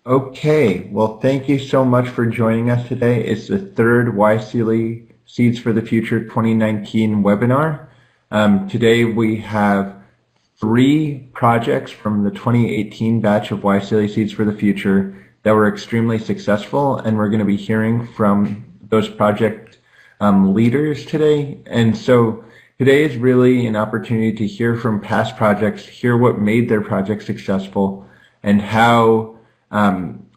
Okay, well, thank you so much for joining us today. It's the third YSEALI Seeds for the Future 2019 webinar. Today we have three projects from the 2018 batch of YSEALI Seeds for the Future that were extremely successful, and we're going to be hearing from those project leaders today. And so today is really an opportunity to hear from past projects, hear what made their project successful, and how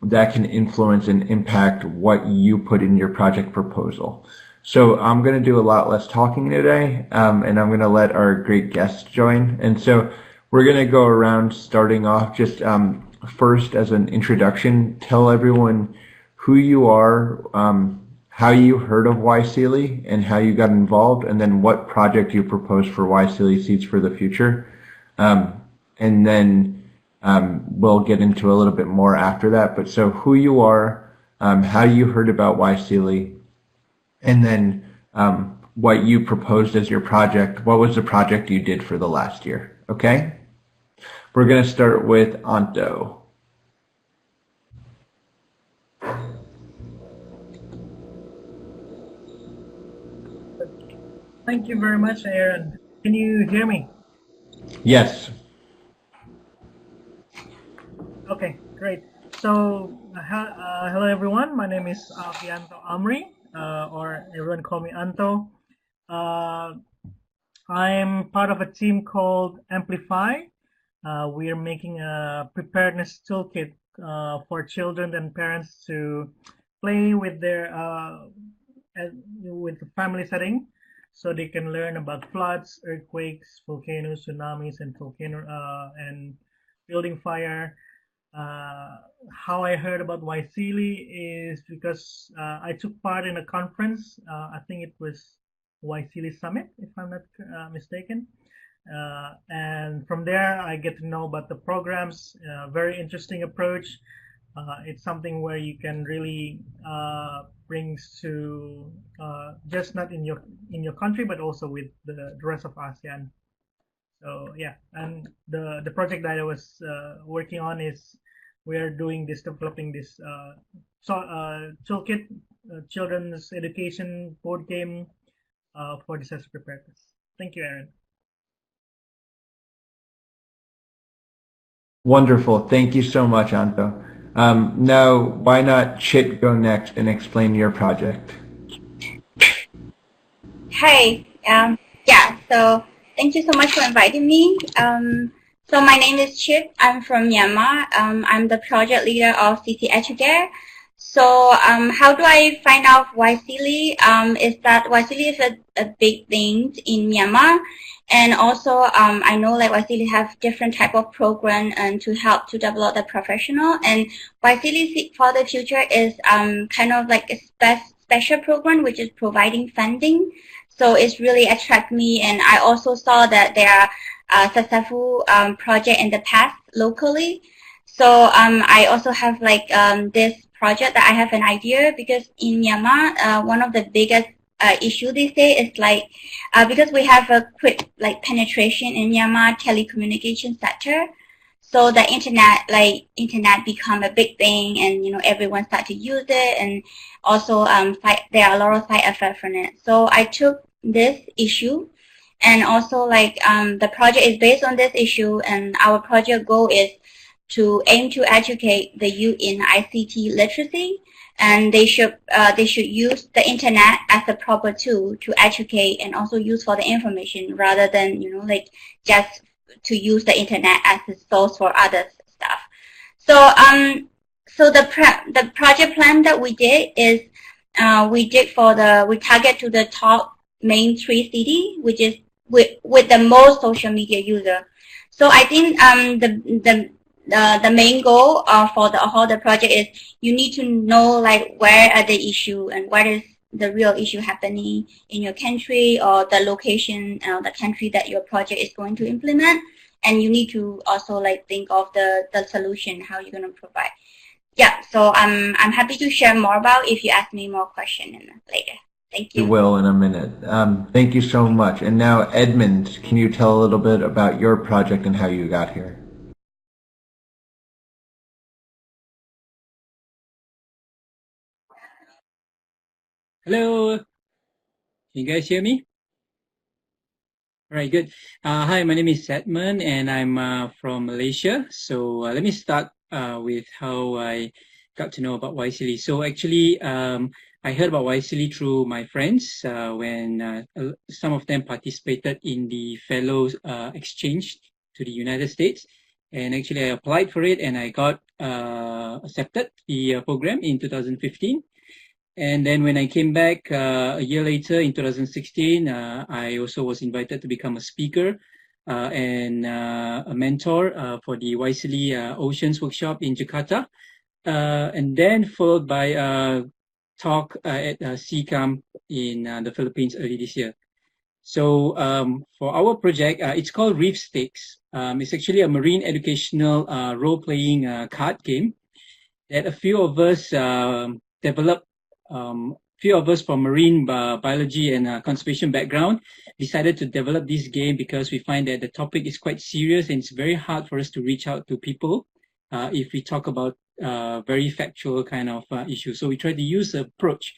that can influence and impact what you put in your project proposal. So I'm going to do a lot less talking today, and I'm going to let our great guests join. And so we're going to go around starting off just first as an introduction, tell everyone who you are, how you heard of YSEALI and how you got involved, and then what project you proposed for YSEALI Seeds for the Future. And then we'll get into a little bit more after that. But so who you are, how you heard about YSEALI, and then what you proposed as your project. What was the project you did for the last year? Okay? We're going to start with Anto. Thank you very much, Aaron. Can you hear me? Yes. Okay, great. So, hello everyone. My name is Avianto Amri, or everyone call me Anto. I'm part of a team called AMPLIFY. We are making a preparedness toolkit for children and parents to play with their with the family setting, so they can learn about floods, earthquakes, volcanoes, tsunamis, and and building fire. How I heard about YSEALI is because I took part in a conference. I think it was YSEALI Summit, if I'm not mistaken. And from there, I get to know about the programs. Very interesting approach. It's something where you can really brings to just not in your country, but also with the rest of ASEAN. So yeah, and the project that I was working on is we are developing this toolkit, children's education board game for disaster preparedness. Thank you, Aaron. Wonderful. Thank you so much, Anto. Now, why not Chit go next and explain your project? Hi. So thank you so much for inviting me. So my name is Chit. I'm from Myanmar. I'm the project leader of CCEducare. So how do I find out YSEALI? Is that YSEALI is a big thing in Myanmar. And also I know like YSEALI have different type of program and to help to develop the professional. And YSEALI for the future is kind of like a special program which is providing funding. So it's really attract me, and I also saw that there are successful project in the past locally. So I also have like this project that I have an idea, because in Myanmar, one of the biggest issue these days is like because we have a quick like penetration in Myanmar telecommunication sector. So the internet become a big thing, and everyone start to use it, and also there are a lot of side effects from it. So I took this issue, and also like the project is based on this issue, and our project goal is to aim to educate the youth in ICT literacy, and they should use the internet as a proper tool to educate and also use for the information, rather than like just to use the internet as a source for other stuff. So so the project plan that we did is we target to the top main 3 cities, which is with the most social media user. So I think the main goal for the whole project is you need to know like where are the issue and what is the real issue happening in your country, or the location, the country that your project is going to implement, and you need to also like think of the solution, how you're going to provide. Yeah, so I'm happy to share more about if you ask me more questions later. Thank you. We will in a minute. Thank you so much. And now, Edmund, can you tell a little bit about your project and how you got here? Hello, can you guys hear me? All right, good. Hi, my name is Edmund, and I'm from Malaysia. So let me start with how I got to know about YSEALI. So actually, I heard about YSEALI through my friends when some of them participated in the Fellows exchange to the United States. And actually, I applied for it and I got accepted the program in 2015. And then when I came back a year later in 2016, I also was invited to become a speaker and a mentor for the YSEALI Oceans Workshop in Jakarta. And then followed by a talk at CCAM in the Philippines early this year. So for our project, it's called ReefStakes. It's actually a marine educational role-playing card game that a few of us developed. Few of us from marine biology and conservation background decided to develop this game because we find that the topic is quite serious and it's very hard for us to reach out to people if we talk about very factual kind of issues. So we try to use an approach,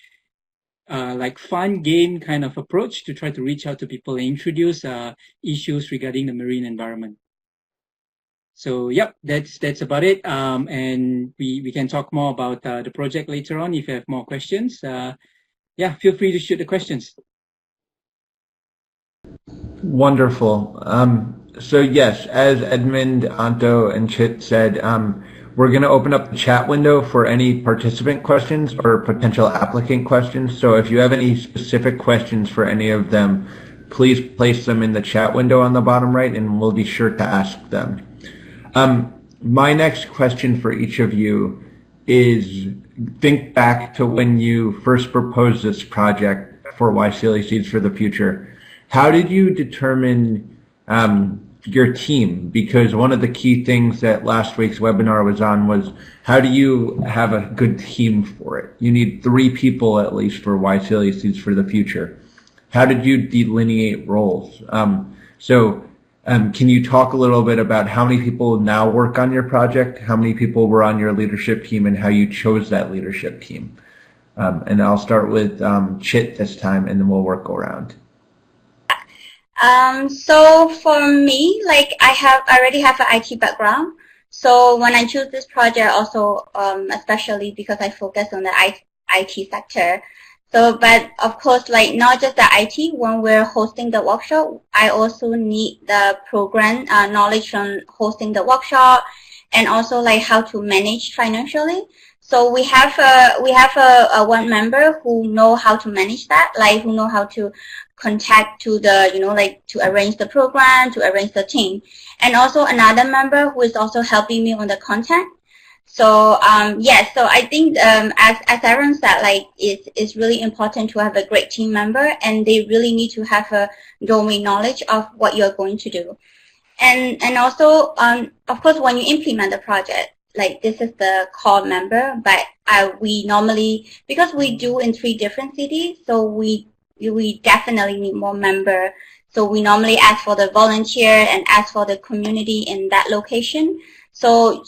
like fun game kind of approach to try to reach out to people and introduce issues regarding the marine environment. So yep, that's about it. And we can talk more about the project later on if you have more questions. Yeah, feel free to shoot the questions. Wonderful. So yes, as Edmund, Anto, and Chit said, we're going to open up the chat window for any participant questions or potential applicant questions. So if you have any specific questions for any of them, please place them in the chat window on the bottom right and we'll be sure to ask them. My next question for each of you is think back to when you first proposed this project for YSEALI Seeds for the Future. How did you determine your team? Because one of the key things that last week's webinar was on was how do you have a good team for it? You need 3 people at least for YSEALI Seeds for the Future. How did you delineate roles? Can you talk a little bit about how many people now work on your project, how many people were on your leadership team, and how you chose that leadership team? And I'll start with Chit this time, and then we'll work around. So for me, like I already have an IT background. So when I choose this project, also especially because I focus on the IT sector. So, but of course, like not just the IT, when we're hosting the workshop, I also need the program knowledge from hosting the workshop and also like how to manage financially. So we have a one member who know how to manage that, like who know how to contact to the, like to arrange the program, to arrange the team. And also another member who is also helping me on the content. So yes, so I think as Aaron said, like it's really important to have a great team member, and they really need to have a domain knowledge of what you're going to do. And also of course when you implement the project, like this is the core member, but we normally, because we do in 3 different cities, so we definitely need more member. So we normally ask for the volunteer and ask for the community in that location. So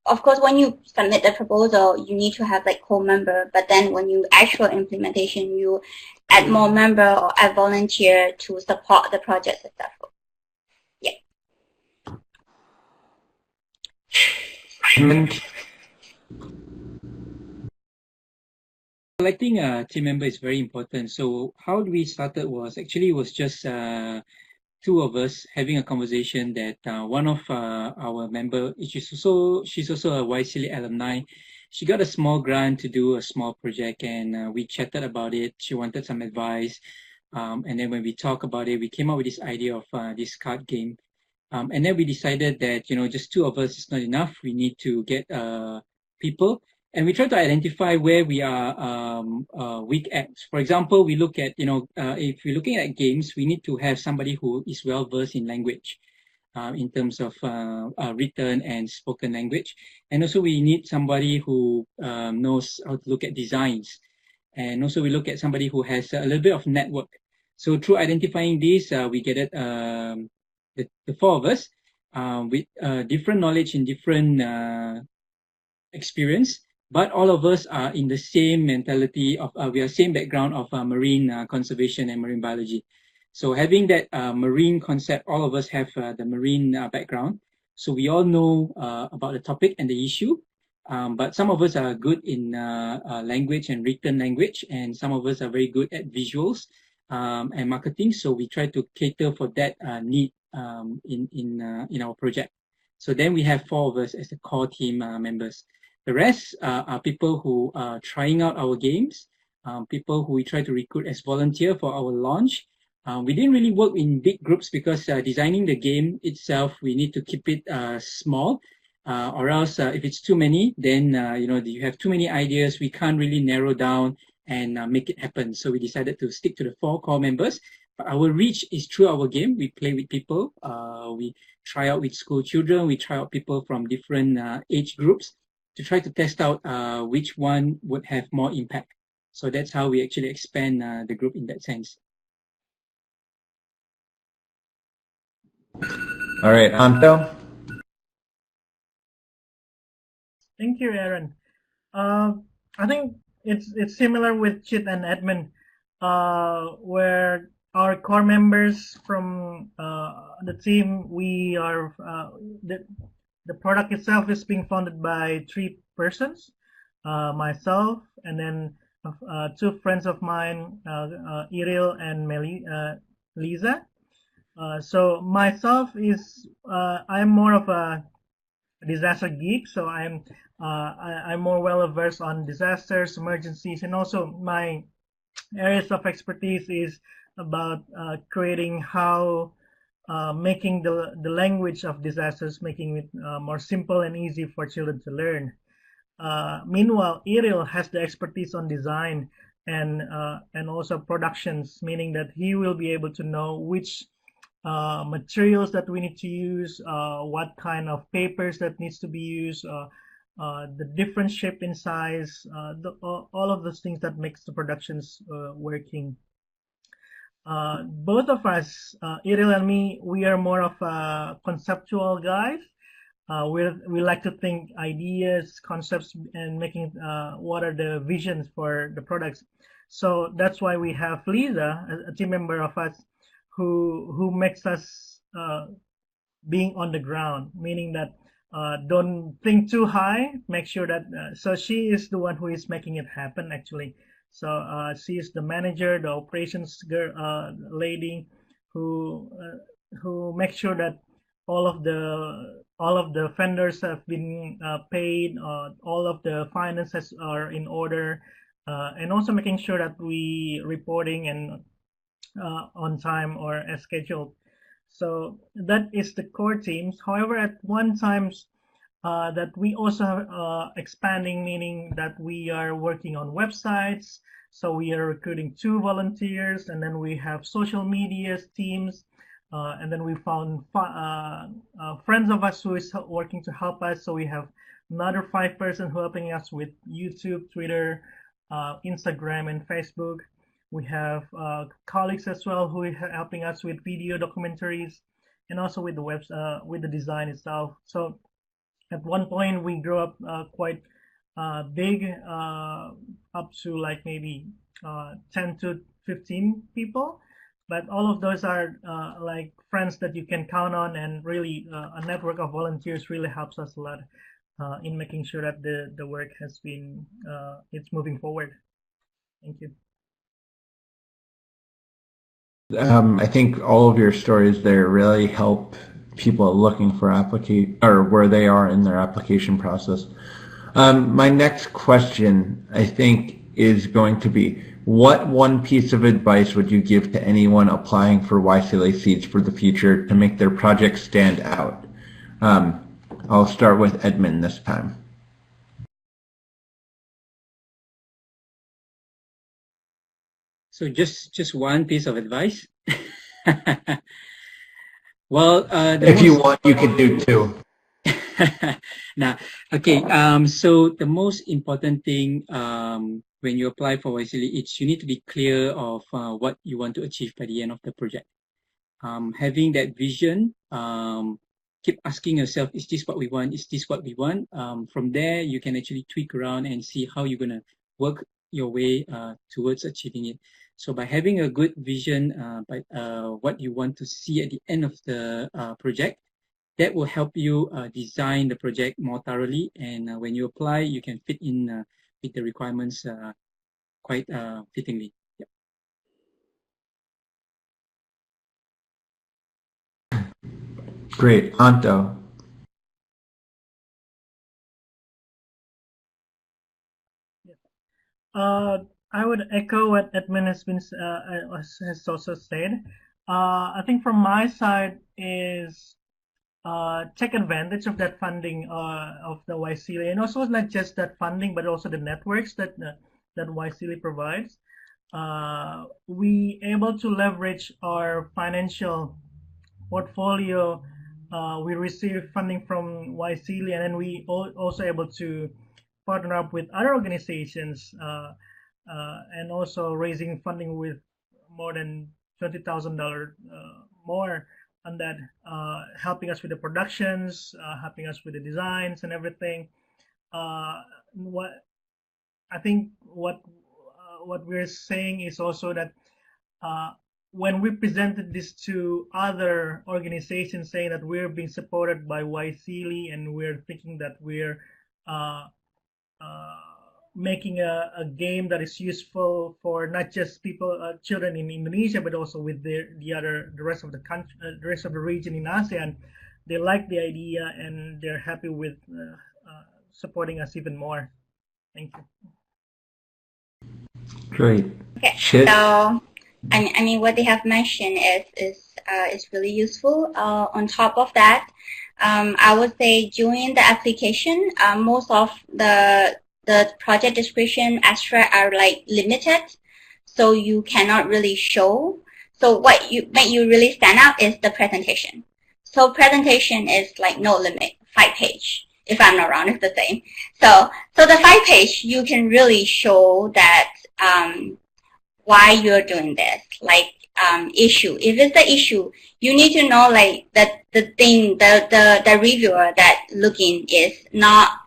of course, when you submit the proposal, you need to have like co-member, but then when you actual implementation, you add more member or add volunteer to support the project successful. Yeah. Selecting a team member is very important. So how we started was just 2 of us having a conversation that one of our member, she's also a YSEALI alumni. She got a small grant to do a small project, and we chatted about it. She wanted some advice, and then when we talked about it, we came up with this idea of this card game, and then we decided that just 2 of us is not enough. We need to get people. And we try to identify where we are weak at. For example, we look at, if we're looking at games, we need to have somebody who is well versed in language, in terms of written and spoken language. And also we need somebody who knows how to look at designs. And also we look at somebody who has a little bit of network. So through identifying these, we get the 4 of us with different knowledge and different experience, but all of us are in the same mentality of, we are same background of marine conservation and marine biology. So having that marine concept, all of us have the marine background. So we all know about the topic and the issue, but some of us are good in language and written language, and some of us are very good at visuals and marketing. So we try to cater for that need in our project. So then we have 4 of us as the core team members. The rest are people who are trying out our games, people who we try to recruit as volunteer for our launch. We didn't really work in big groups because designing the game itself, we need to keep it small, or else if it's too many, then you have too many ideas. We can't really narrow down and make it happen. So we decided to stick to the 4 core members. But our reach is through our game. We play with people. We try out with school children. We try out people from different age groups to try to test out which one would have more impact. So that's how we actually expand the group in that sense. All right, Anto? Thank you, Aaron. I think it's similar with Chit and Edmund, where our core members from the team, we are the product itself is being funded by 3 persons, myself, and then 2 friends of mine, Iril and Lisa. So myself is I'm more of a disaster geek, so I'm more well versed on disasters, emergencies, and also my areas of expertise is about creating how making the language of disasters, making it more simple and easy for children to learn. Meanwhile, Iril has the expertise on design and also productions, meaning that he will be able to know which materials that we need to use, what kind of papers that needs to be used, the different shape and size, all of those things that makes the productions working. Both of us, Iril and me, we are more of conceptual guys. We like to think ideas, concepts, and making what are the visions for the products. So that's why we have Lisa, a team member of us, who makes us being on the ground, meaning that don't think too high. Make sure that so she is the one who is making it happen actually. So she is the manager, the operations girl, lady, who makes sure that all of the vendors have been paid, all of the finances are in order, and also making sure that we reporting and on time or as scheduled. So that is the core teams. However, at one times that we also have expanding, meaning that we are working on websites. So we are recruiting 2 volunteers, and then we have social media teams, and then we found friends of us who is working to help us. So we have another 5 person helping us with YouTube, Twitter, Instagram, and Facebook. We have colleagues as well who are helping us with video documentaries and also with the with the design itself. So at one point we grew up quite big, up to like maybe 10 to 15 people. But all of those are like friends that you can count on, and really a network of volunteers really helps us a lot in making sure that the work has been it's moving forward. Thank you. I think all of your stories there really help people looking for or where they are in their application process. My next question, I think, is going to be, what one piece of advice would you give to anyone applying for YSEALI Seeds for the future to make their project stand out? I'll start with Edmund this time. So just one piece of advice. Well, if you want, you can do 2. Nah, okay. So the most important thing when you apply for YSEALI, it's you need to be clear of what you want to achieve by the end of the project. Having that vision keep asking yourself, is this what we want? Is this what we want? From there, you can actually tweak around and see how you're going to work your way towards achieving it. So by having a good vision, what you want to see at the end of the project, that will help you design the project more thoroughly. And when you apply, you can fit in with the requirements quite fittingly. Yep. Great. Anto. I would echo what Edmund has also said. I think from my side is take advantage of that funding of the YSEALI, and also not just that funding, but also the networks that YSEALI provides. We able to leverage our financial portfolio. We receive funding from YSEALI, and then we also able to partner up with other organizations and also raising funding with more than $20,000 more on that, helping us with the productions, helping us with the designs and everything. What we're saying is also that when we presented this to other organizations saying that we're being supported by YSEALI and we're thinking that we're making a game that is useful for not just children in Indonesia, but also with the rest of the country, the rest of the region in ASEAN, they like the idea and they're happy with supporting us even more. Thank you. Great. Okay. Chit? So, I mean, what they have mentioned is really useful. On top of that, I would say during the application, most of the project description abstract are like limited, so you cannot really show. So what make you really stand out is the presentation. So presentation is like no limit, 5 page. If I'm not wrong, it's the same. So the 5 page, you can really show that why you're doing this, like issue. If it's the issue, you need to know like that the reviewer that looking is not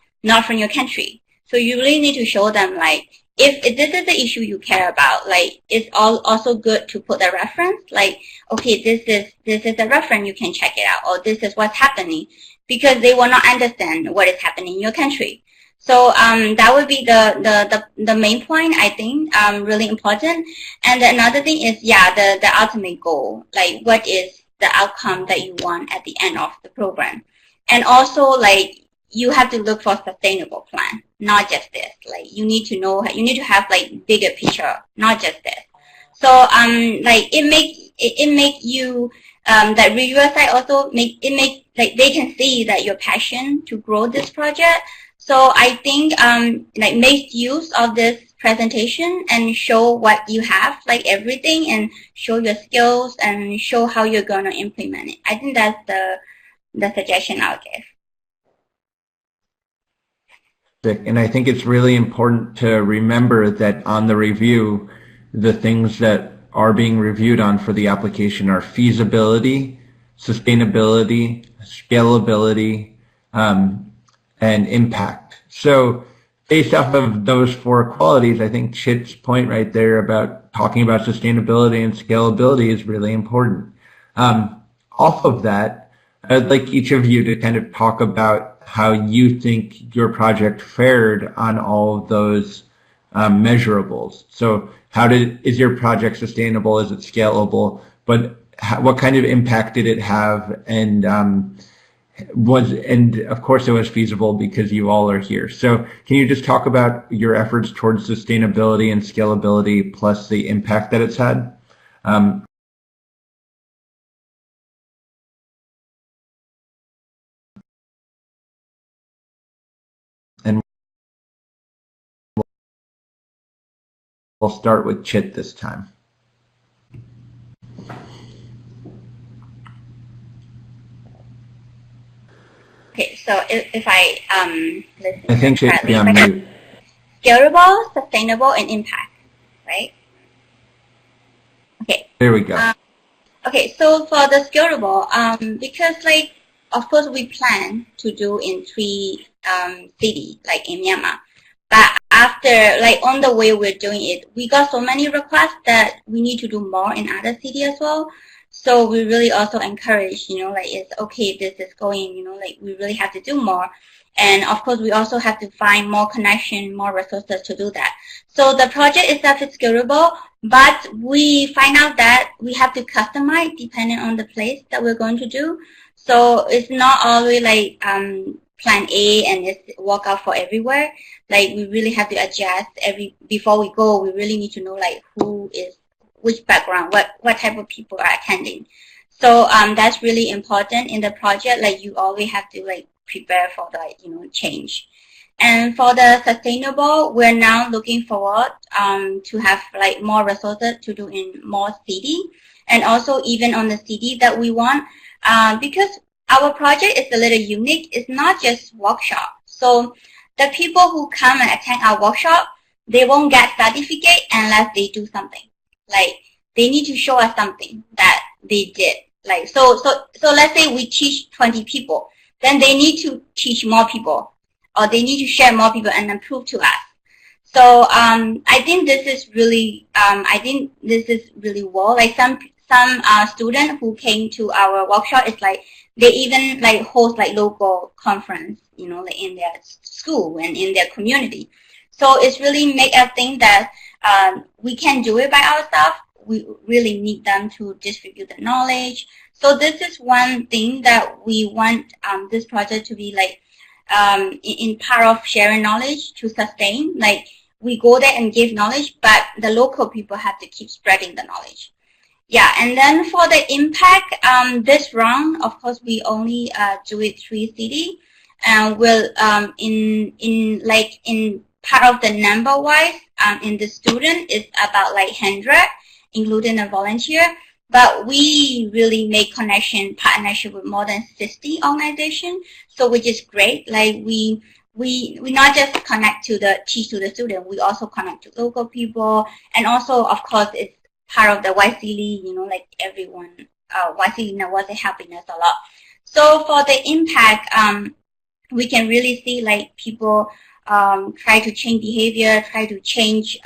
from your country. So you really need to show them like if this is the issue you care about, like it's also good to put a reference, like okay, this is a reference, you can check it out, or this is what's happening, because they will not understand what is happening in your country. So that would be the main point, I think, really important. And another thing is, yeah, the ultimate goal, like what is the outcome that you want at the end of the program. And also, like, you have to look for a sustainable plan, not just this. Like, you need to have like bigger picture, not just this. So like it make you that reviewer side also make like they can see that your passion to grow this project. So I think like make use of this presentation and show what you have, like everything, and show your skills and show how you're gonna implement it. I think that's the suggestion I'll give. And I think it's really important to remember that on the review, the things that are being reviewed on for the application are feasibility, sustainability, scalability, and impact. So based off of those 4 qualities, I think Chit's point right there about talking about sustainability and scalability is really important. Off of that, I'd like each of you to kind of talk about how you think your project fared on all of those measurables. So is your project sustainable? Is it scalable? But what kind of impact did it have? And of course it was feasible because you all are here. So can you just talk about your efforts towards sustainability and scalability plus the impact that it's had? And we'll start with Chit this time. Okay, so if I listen, I think Chit be on mute. Scalable, sustainable, and impact, right? Okay. There we go. Okay, so for the scalable, because like of course, we plan to do in 3 cities, like in Myanmar. But after, like on the way we're doing it, we got so many requests that we need to do more in other cities as well. So we really also encourage, like it's okay, this is going, like we really have to do more. And of course, we also have to find more connection, more resources to do that. So the project itself is scalable, but we find out that we have to customize depending on the place that we're going to do. So it's not always like plan A and it's work out for everywhere. Like we really have to adjust before we go. We really need to know like who is which background, what type of people are attending. So that's really important in the project. Like you always have to like prepare for the change. And for the sustainable, we're now looking forward to have like more resources to do in more city, and also even on the city that we want, because our project is a little unique. It's not just workshop. So the people who come and attend our workshop, they won't get certificate unless they do something. Like they need to show us something that they did. Like so let's say we teach 20 people, then they need to teach more people, or they need to share more people and then prove to us. So I think this is really well. Like some student who came to our workshop, it's like they even like host like local conference, like in their school and in their community. So it's really make us think that we can do it by ourselves. We really need them to distribute the knowledge. So this is one thing that we want this project to be like in part of sharing knowledge to sustain. Like we go there and give knowledge, but the local people have to keep spreading the knowledge. Yeah, and then for the impact, this round, of course, we only do it 3 cities, and we'll in part of the number wise, in the student is about like 100, including a volunteer. But we really make partnership with more than 60 organizations, so which is great. Like we not just teach to the student, we also connect to local people, and also of course it's part of the YSEALI, like everyone, YSEALI was helping us a lot. So for the impact, we can really see like people try to change behavior, try to change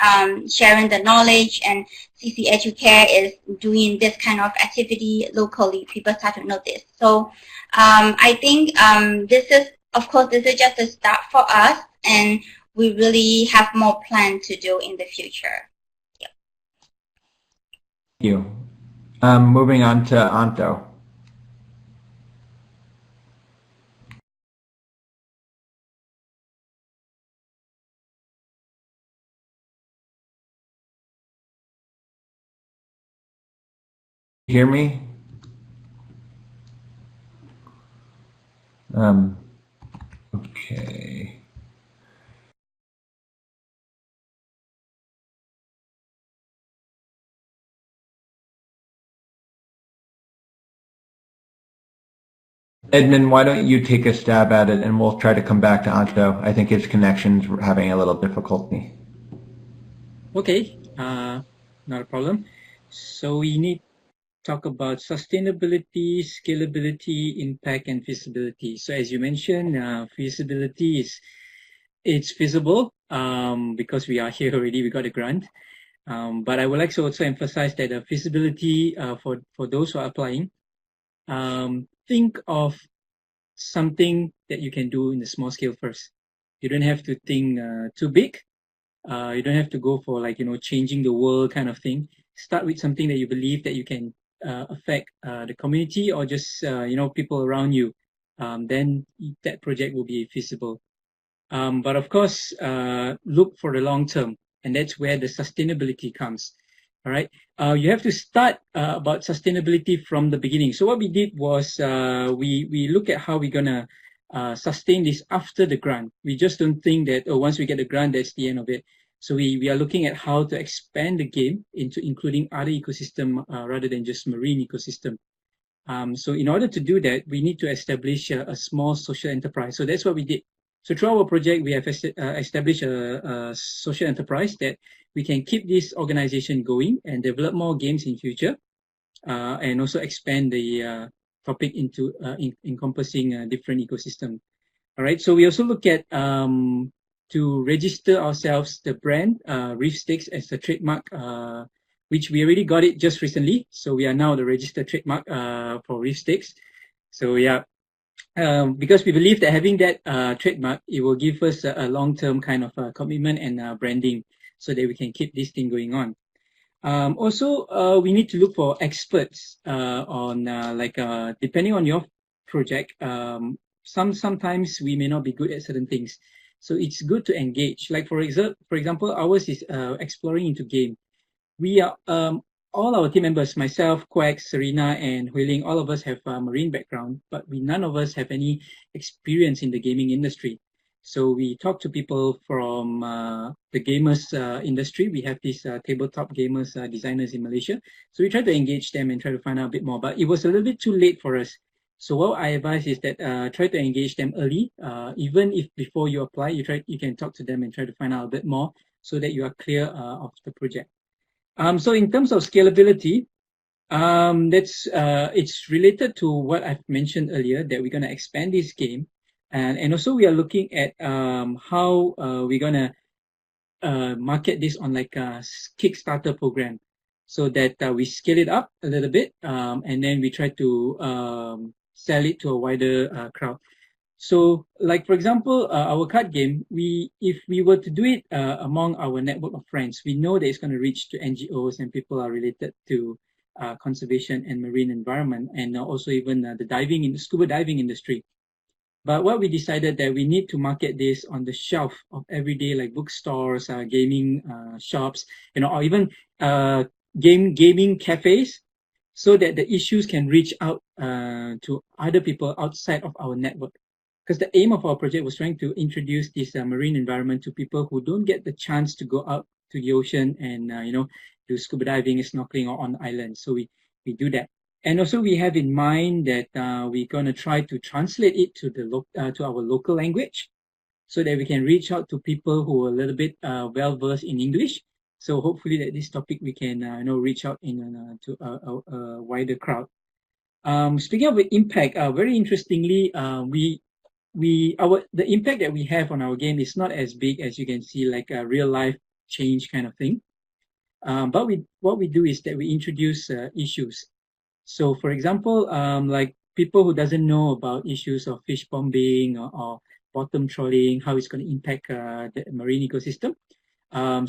sharing the knowledge, and CCEducare is doing this kind of activity locally. People start to notice. So I think this is just a start for us, and we really have more plans to do in the future. Thank you. Moving on to Anto. Hear me? Okay. Edmund, why don't you take a stab at it and we'll try to come back to Anto. I think his connection's having a little difficulty. Okay, not a problem. So we need to talk about sustainability, scalability, impact, and feasibility. So as you mentioned, feasibility it's feasible because we are here already, we got a grant. But I would like to also emphasize that the feasibility for those who are applying, think of something that you can do in the small scale first. You don't have to think too big. You don't have to go for like, changing the world kind of thing. Start with something that you believe that you can affect the community or just, people around you. Then that project will be feasible. But of course, look for the long term, and that's where the sustainability comes. All right. You have to start about sustainability from the beginning. So what we did was we look at how we're gonna sustain this after the grant. We just don't think that once we get the grant, that's the end of it. So we are looking at how to expand the game into including other ecosystem rather than just marine ecosystem. So in order to do that, we need to establish a small social enterprise. So that's what we did. So through our project, we have established a social enterprise that we can keep this organization going and develop more games in future, and also expand the topic into encompassing a different ecosystem. All right, so we also look at to register ourselves the brand ReefStakes as a trademark, which we already got it just recently. So we are now the registered trademark for ReefStakes. So yeah, because we believe that having that trademark, it will give us a long-term kind of commitment and branding, so that we can keep this thing going on. Also, we need to look for experts on depending on your project. Sometimes we may not be good at certain things, so it's good to engage. Like for example, ours is exploring into game. We are all our team members, myself, Quack, Serena, and Huiling, all of us have a marine background, but none of us have any experience in the gaming industry. So we talk to people from the gamers industry. We have these tabletop gamers designers in Malaysia. So we try to engage them and try to find out a bit more. But it was a little bit too late for us. So what I advise is that try to engage them early. Even if before you apply, you can talk to them and try to find out a bit more so that you are clear of the project. So in terms of scalability, it's related to what I've mentioned earlier, that we're going to expand this game. And also we are looking at how we're going to market this on like a Kickstarter program, so that we scale it up a little bit, and then we try to sell it to a wider crowd. So like, for example, our card game, if we were to do it among our network of friends, we know that it's going to reach to NGOs and people are related to conservation and marine environment, and also even the scuba diving industry. But what we decided that we need to market this on the shelf of everyday, like bookstores, gaming shops, or even gaming cafes, so that the issues can reach out to other people outside of our network. Because the aim of our project was trying to introduce this marine environment to people who don't get the chance to go out to the ocean and do scuba diving, snorkeling, or on islands. So we do that. And also we have in mind that we're going to try to translate it to to our local language, so that we can reach out to people who are a little bit well versed in English. So hopefully that this topic we can reach out to a wider crowd. Speaking of the impact, very interestingly, the impact that we have on our game is not as big as you can see, like a real life change kind of thing. But what we do is that we introduce issues. So for example, like people who doesn't know about issues of fish bombing or bottom trawling, how it's going to impact the marine ecosystem.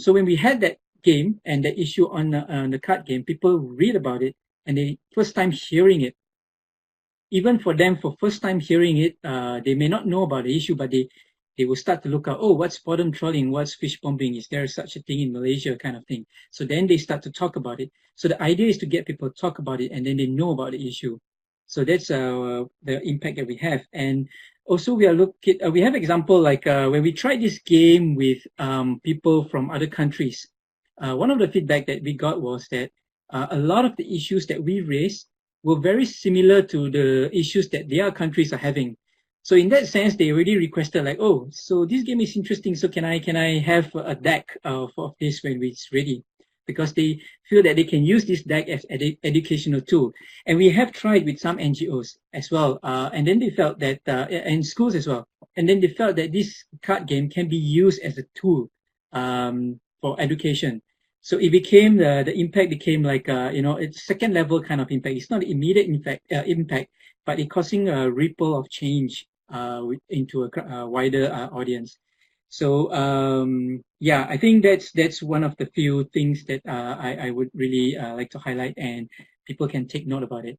So when we had that game and that issue on the card game, people read about it and they first time hearing it. Even for them, for first time hearing it, they may not know about the issue, but they will start to look at, oh, what's bottom trawling? What's fish bombing? Is there such a thing in Malaysia, kind of thing? So then they start to talk about it. So the idea is to get people to talk about it and then they know about the issue. So that's the impact that we have. And also we have example like when we tried this game with people from other countries. One of the feedback that we got was that a lot of the issues that we raised were very similar to the issues that their countries are having. So in that sense, they already requested like, oh, so this game is interesting. So can I have a deck of this when it's ready? Because they feel that they can use this deck as educational tool. And we have tried with some NGOs as well. And then they felt that, and schools as well. And then they felt that this card game can be used as a tool for education. So it became the impact became like it's second level kind of impact. It's not immediate impact, but it's causing a ripple of change into a wider audience. So I think that's one of the few things that I would really like to highlight, and people can take note about it.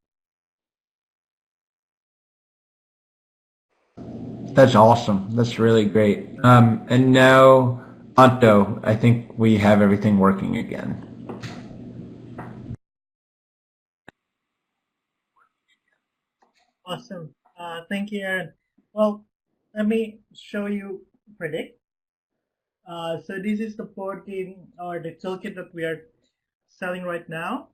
That's awesome. That's really great. And now, Anto, I think we have everything working again. Awesome. Thank you, Aaron. Well, let me show you Predict. So this is the board game or the toolkit that we are selling right now.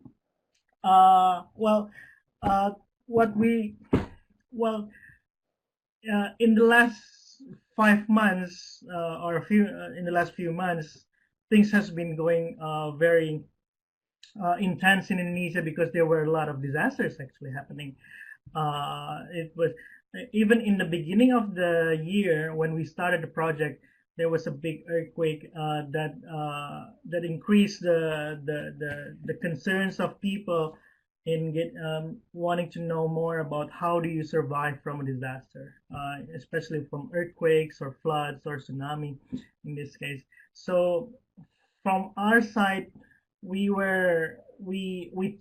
In the last 5 months in the last few months, things has been going very intense in Indonesia because there were a lot of disasters actually happening. It was even in the beginning of the year when we started the project, there was a big earthquake that increased the concerns of people in wanting to know more about how do you survive from a disaster, especially from earthquakes or floods or tsunami in this case. So from our side, we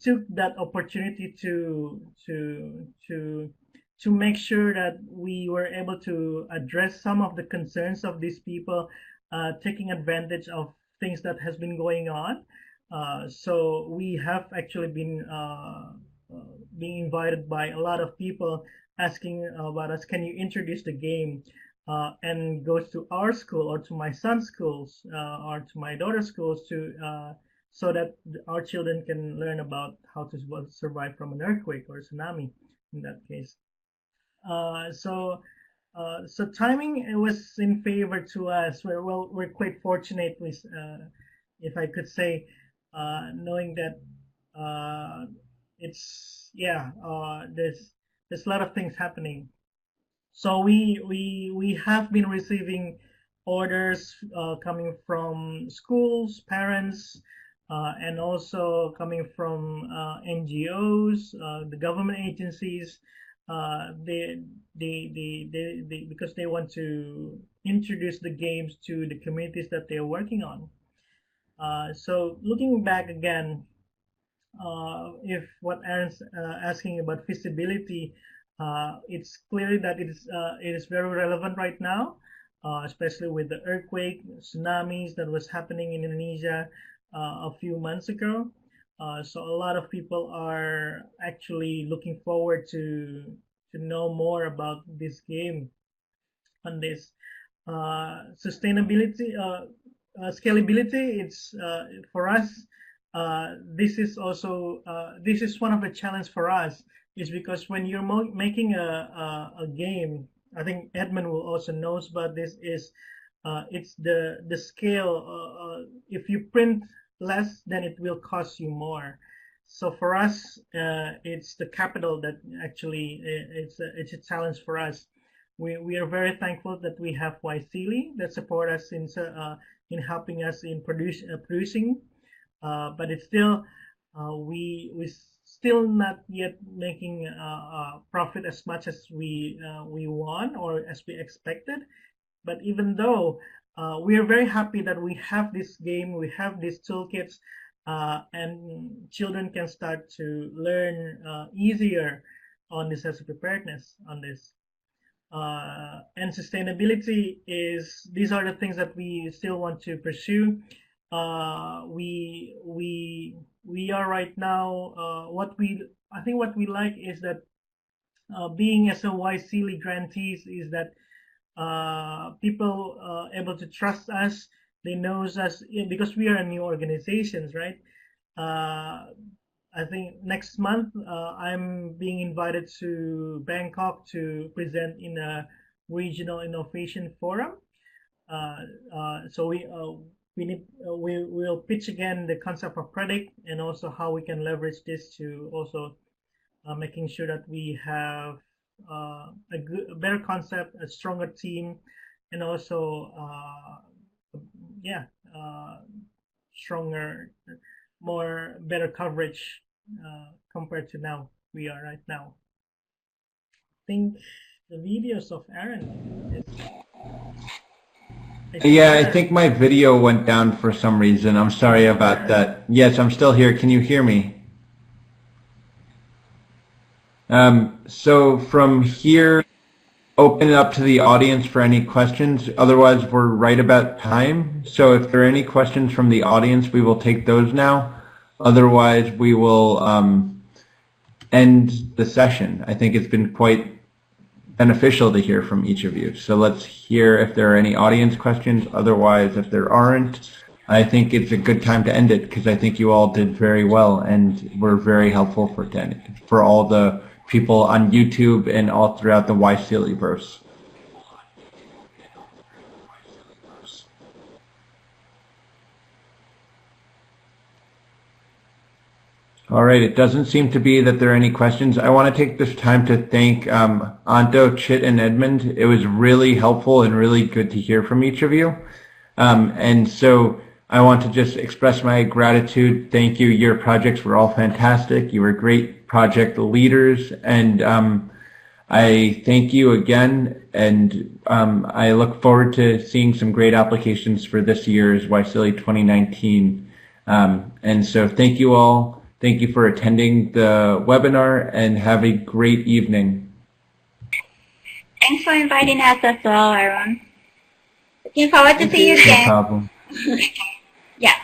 took that opportunity to make sure that we were able to address some of the concerns of these people, taking advantage of things that has been going on. So we have actually been being invited by a lot of people asking about us, can you introduce the game? And goes to our school or to my son's schools or to my daughter's schools so that our children can learn about how to survive from an earthquake or tsunami in that case. So timing, it was in favor to us. We're quite fortunate with, if I could say, knowing that there's a lot of things happening. So we have been receiving orders coming from schools, parents, and also coming from NGOs, the government agencies. Because they want to introduce the games to the communities that they're working on. So looking back again, if what Aaron's asking about feasibility, it's clear that it is very relevant right now, especially with the earthquake, tsunamis that was happening in Indonesia a few months ago. So a lot of people are actually looking forward to know more about this game on this sustainability, scalability. It's for us. This is also this is one of the challenge for us, is because when you're making a game, I think Edmund will also knows about this, is it's the scale. If you print less, then it will cost you more. So for us, it's the capital that actually it's a challenge for us. We are very thankful that we have YSEALI that support us in helping us in producing, but it's still we still not yet making profit as much as we want or as we expected. But even though we are very happy that we have this game, we have these toolkits, and children can start to learn easier on disaster preparedness on this. And sustainability these are the things that we still want to pursue. We are right now, I think what we like is that being as a YSEALI grantees is that people able to trust us. They knows us because we are a new organizations, right? I think next month I'm being invited to Bangkok to present in a regional innovation forum. So we will pitch again the concept of predict and also how we can leverage this to also making sure that we have a better concept, a stronger team, and also stronger, better coverage compared to now we are right now. I think the videos of Aaron I think my video went down for some reason. I'm sorry about that. Yes, I'm still here. Can you hear me? So from here, open it up to the audience for any questions. Otherwise, we're right about time. So if there are any questions from the audience, we will take those now. Otherwise, we will end the session. I think it's been quite beneficial to hear from each of you. So let's hear if there are any audience questions. Otherwise, if there aren't, I think it's a good time to end it because I think you all did very well and were very helpful for all the people on YouTube and all throughout the YSEALI verse. All right, it doesn't seem to be that there are any questions. I want to take this time to thank Anto, Chit, and Edmund. It was really helpful and really good to hear from each of you. And so I want to just express my gratitude. Thank you. Your projects were all fantastic. You were great project leaders. And I thank you again. And I look forward to seeing some great applications for this year's YSEALI 2019. And so thank you all. Thank you for attending the webinar and have a great evening. Thanks for inviting us as well, Aaron. Looking forward to see you again. No problem. Yeah.